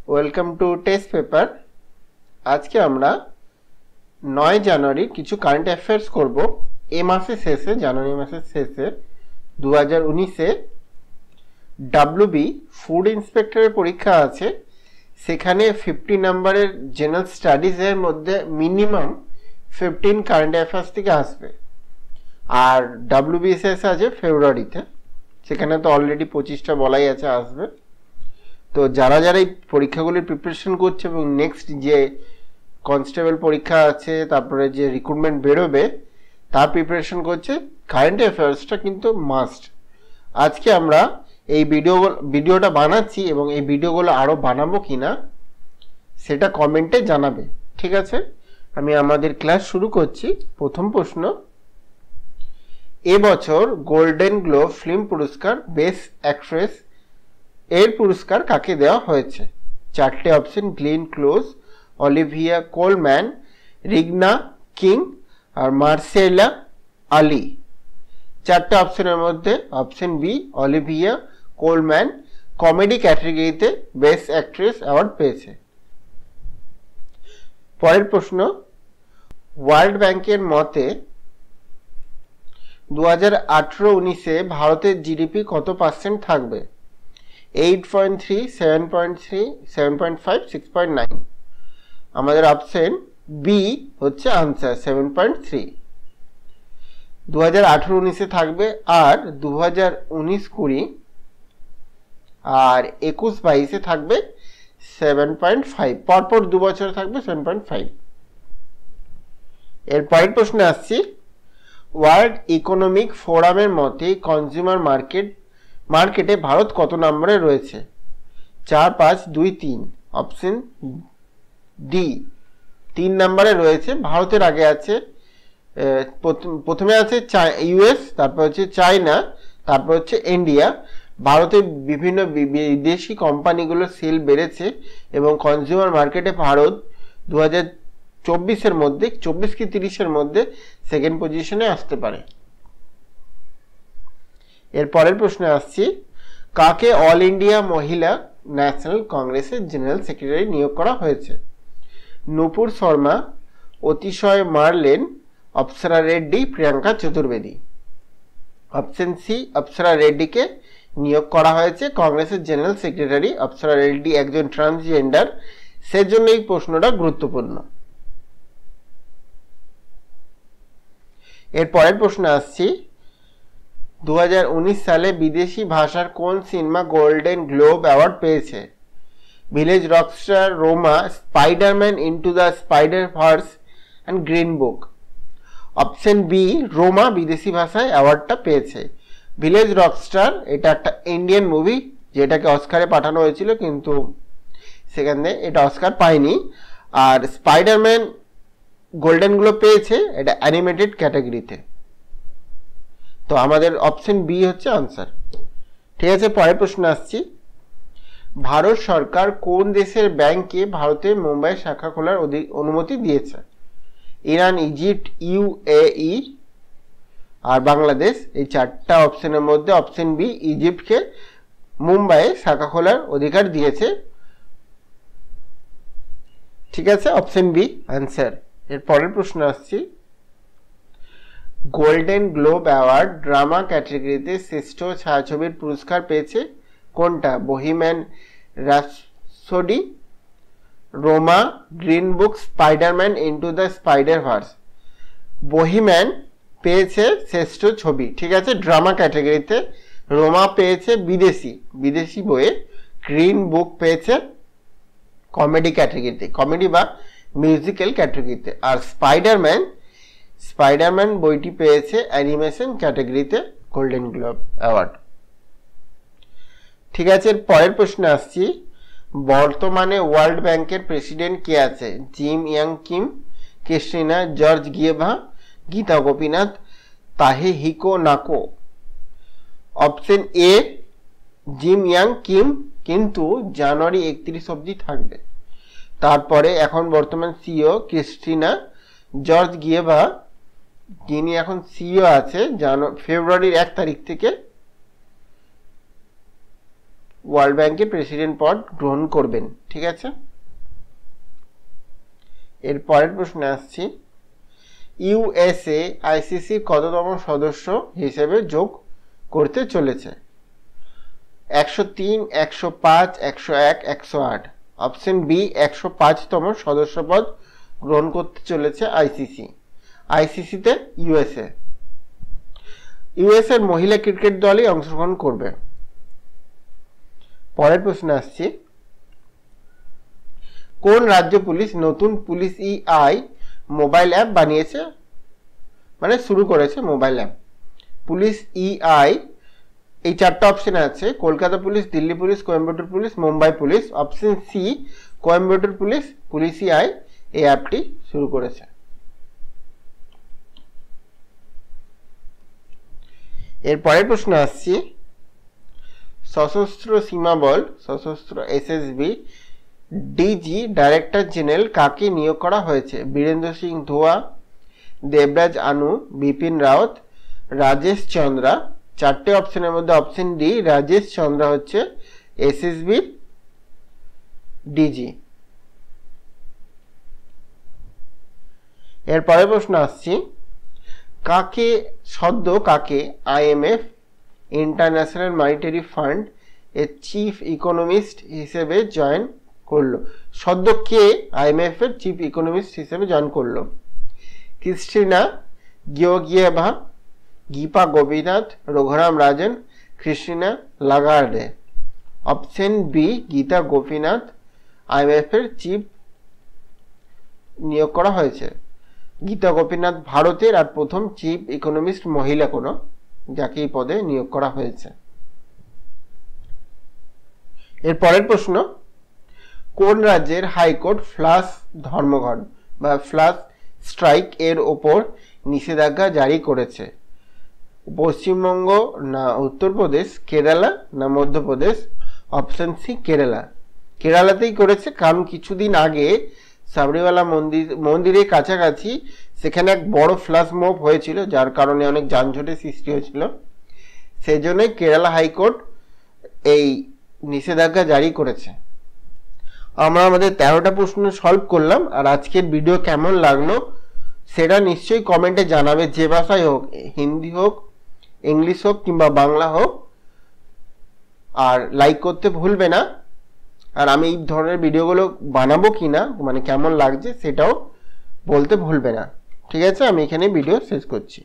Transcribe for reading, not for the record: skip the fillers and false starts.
Welcome to test paper. আজকে আমরা 9 জানুয়ারি কিছু কারেন্ট অ্যাফেয়ার্স করব। এই মাসের শেষে, জানুয়ারি মাসের শেষে 2019-এ ডাব্লিউবি ফুড ইন্সপেক্টরের পরীক্ষা আছে। সেখানে 50 নাম্বারের জেনারেল স্টাডিজের মধ্যে মিনিমাম 15 কারেন্ট অ্যাফেয়ার্স থেকে আসবে। আর ডাব্লিউবিএসএস আছে ফেব্রুয়ারিতে, সেখানে তো অলরেডি 25টা বলাই আছে আসবে। তো যারা যারা এই পরীক্ষাগুলির প্রিপারেশন করছে এবং নেক্সট যে কনস্টেবল পরীক্ষা আছে, তারপরে যে রিক্রুটমেন্ট বেরোবে তার প্রিপারেশন করছে, কারেন্ট অ্যাফেয়ার্সটা কিন্তু মাস্ট। আজকে আমরা এই ভিডিওটা বানাচ্ছি এবং এই ভিডিওগুলো আরও বানাবো কিনা সেটা কমেন্টে জানাবে, ঠিক আছে? আমি আমাদের ক্লাস শুরু করছি। প্রথম প্রশ্ন, এবছর গোল্ডেন গ্লোব ফিল্ম পুরস্কার বেস্ট অ্যাক্ট্রেস এর পুরস্কার কাকে দেওয়া হয়েছে? চারটে option: Glenn Close, Olivia Colman, Regina King আর মার্সেলা আলি। চারটে অপশনের মধ্যে option B Olivia Colman comedy ক্যাটাগরিতে বেস্ট অ্যাক্ট্রেস অ্যাওয়ার্ড পেয়েছে। পরের প্রশ্ন, ওয়ার্ল্ড ব্যাংকের মতে 2018-19-এ ভারতের জিডিপি কত পার্সেন্ট থাকবে? 8.3, 7.3, 7.5, 6.9। আমাদের অপশন বি হচ্ছে আনসার 7.3। 2018-19-এ থাকবে, আর 2019-20 আর 21-22-এ থাকবে 7.5। পরপর 2 বছর থাকবে 7.5। এর পরের প্রশ্নে আসছি, ওয়ার্ল্ড ইকোনমিক ফোরামের মতে কনজিউমার মার্কেটে ভারত কত নম্বরে রয়েছে? 4, 5, 2, 3। অপশন ডি 3 নম্বরে রয়েছে। ভারতের আগে আছে, প্রথমে আছে ইউএস, তারপর হচ্ছে চায়না, তারপর হচ্ছে ইন্ডিয়া। ভারতে বিভিন্ন বিদেশি কোম্পানিগুলোর সেল বেড়েছে এবং কনজিউমার মার্কেটে ভারত 2024-এর মধ্যে 24 কি 30-এর মধ্যে সেকেন্ড পজিশনে আসতে পারে। এর পরের প্রশ্নে আসছি, কাকে অল ইন্ডিয়া মহিলা ন্যাশনাল কংগ্রেসের জেনারেল সেক্রেটারি নিয়োগ করা হয়েছে? নূপুর শর্মা, অতিশয় মারলেন, অপ্সরা রেড্ডি, প্রিয়াঙ্কা চতুর্বেদী। অপশন সি অপ্সরা রেড্ডিকে নিয়োগ করা হয়েছে কংগ্রেসের জেনারেল সেক্রেটারি। অপ্সরা রেড্ডি একজন ট্রান্সজেন্ডার, সেজন্য এই প্রশ্নটা গুরুত্বপূর্ণ। এর পরের প্রশ্নে আসছি, 2019 সালে বিদেশি ভাষার কোন সিনেমা গোল্ডেন গ্লোব অ্যাওয়ার্ড পেয়েছে? Village Rockstar, Roma, Spiderman into the Spider Verse and Green Book. Option B Roma বিদেশি ভাষায় অ্যাওয়ার্ডটা পেয়েছে। ভিলেজ রকস্টার এটা একটা ইন্ডিয়ান মুভি, যেটাকে অস্কারে পাঠানো হয়েছিল, কিন্তু সেখানে এটা অস্কার পায়নি। আর স্পাইডারম্যান গোল্ডেন গ্লোব পেয়েছে, এটা অ্যানিমেটেড ক্যাটাগরিতে। তো আমাদের অপশন বি হচ্ছে আনসার, ঠিক আছে? পরের প্রশ্ন আসছি, ভারত সরকার কোন দেশের ব্যাংকে ভারতের মুম্বাই শাখা খোলার অনুমতি দিয়েছে? ইরান, ইজিপ্ট, ইউএই আর বাংলাদেশ। এই চারটা অপশনের মধ্যে অপশন বি ইজিপ্টকে মুম্বাইয়ে শাখা খোলার অধিকার দিয়েছে, ঠিক আছে? Option B answer. এর পরের প্রশ্ন আসছি, গোল্ডেন গ্লোব অ্যাওয়ার্ড ড্রামা ক্যাটাগরিতে শ্রেষ্ঠ ছায়াছবির পুরস্কার পেয়েছে কোনটা? Bohemian Rhapsody, Roma, Green Book, Spiderman into the Spider Verse. Bohemian পেয়েছে শ্রেষ্ঠ ছবি, ঠিক আছে, ড্রামা ক্যাটাগরিতে। রোমা পেয়েছে বিদেশি বইয়ে। গ্রিন বুক পেয়েছে কমেডি ক্যাটাগরিতে, কমেডি বা মিউজিক্যাল ক্যাটাগরিতে। আর স্পাইডারম্যান বইটি পেয়েছে অ্যানিমেশন ক্যাটাগরিতে গোল্ডেন গ্লোব অ্যাওয়ার্ড, ঠিক আছে? পরের প্রশ্নে আসছি, বর্তমানে ওয়ার্ল্ড ব্যাংকের প্রেসিডেন্ট কে আছে? Jim Yong Kim, Kristalina Georgieva, Gita Gopinath, Takehiko Nakao. Option A Jim Yong Kim, কিন্তু জানুয়ারি 31 অবধি থাকবে। তারপরে এখন বর্তমান সিইও ক্রিস্টিনা জর্জিয়েভা, যিনি এখন সিইও আছে, ফেব্রুয়ারির 1 তারিখ থেকে ওয়ার্ল্ড ব্যাংকের প্রেসিডেন্ট পদ গ্রহণ করবেন। ঠিক আছে, এর পরের প্রশ্নে আসছি, ইউএসএ আইসিসির কততম সদস্য হিসেবে যোগ করতে চলেছে? 103, 105, 101, 108। অপশন বি 105তম সদস্যপদ গ্রহণ করতে চলেছে আইসিসি। আইসিসিতে ইউএসএর মহিলা ক্রিকেট দলই অংশগ্রহণ করবে। পরের প্রশ্নে আসছি, কোন রাজ্য পুলিশ নতুন পুলিশ ই-আই মোবাইল অ্যাপ বানিয়েছে, মানে শুরু করেছে মোবাইল অ্যাপ? পুলিশ ই-আই, এই চারটা অপশন আছে, Kolkata police, Delhi police, Coimbatore police, Mumbai police. Option C Coimbatore police, police ই-আই এই অ্যাপটি শুরু করেছে। এর পরের প্রশ্ন আসছি, সশস্ত্র সীমা বল সশস্ত্র এসএসবি ডিজি ডাইরেক্টর জেনারেল কাকে নিয়োগ করা হয়েছে? বীরেন্দ্র সিং ধোয়া, দেবরাজ আনু, বিপিন রাওয়াত, রাজেশ চন্দ্রা। চারটে অপশনের মধ্যে অপশন ডি রাজেশ চন্দ্রা হচ্ছে এসএসবির ডিজি। এর পরের প্রশ্ন আসছি, কাকে আইএমএফ ইন্টারন্যাশনাল মনিটারি ফান্ড এর চিফ ইকোনমিস্ট হিসেবে জয়েন করলো? সদ্য কে আইএমএফ এর চিফ ইকোনমিস্ট হিসেবে জয়েন করলো? ক্রিস্টিনা গিওর্গিয়েভা, Gita Gopinath, Raghuram Rajan, Christine Lagarde. Option B Gita Gopinath IMF এর চিফ নিয়োগ করা হয়েছে। গীতা গোপীনাথ ভারতের আর প্রথম চিফ ইকোনমিস্ট মহিলা কোনো যাকে এই পদে নিয়োগ করা হয়েছে। এর পরের প্রশ্ন, কোন রাজ্যের হাইকোর্ট ফ্লাশ ধর্মঘট বা ফ্লাশ স্ট্রাইক এর ওপর নিষেধাজ্ঞা জারি করেছে? পশ্চিমবঙ্গ না উত্তরপ্রদেশ, কেরালা না মধ্যপ্রদেশ? অপশন সি কেরালাতেই করেছে, কারণ কিছুদিন আগে সাবরিমালা মন্দিরের কাছাকাছি সেখানে এক বড় ফ্লাশ মব হয়েছিল, যার কারণে অনেক যানজটের সৃষ্টি হয়েছিল। সেই জন্যই কেরালা হাইকোর্ট এই নিষেধাজ্ঞা জারি করেছে। আমরা আমাদের 13টা প্রশ্ন সলভ করলাম। আর আজকের ভিডিও কেমন লাগলো সেটা নিশ্চয়ই কমেন্টে জানাবে, যে ভাষায় হোক, হিন্দি হোক, ইংলিশ হোক কিংবা বাংলা হোক। আর লাইক করতে ভুলবে না। আর আমি এই ধরনের ভিডিওগুলো বানাবো কিনা, মানে কেমন লাগছে সেটাও বলতে ভুলবে না। ঠিক আছে, আমি এখানে ভিডিও শেষ করছি।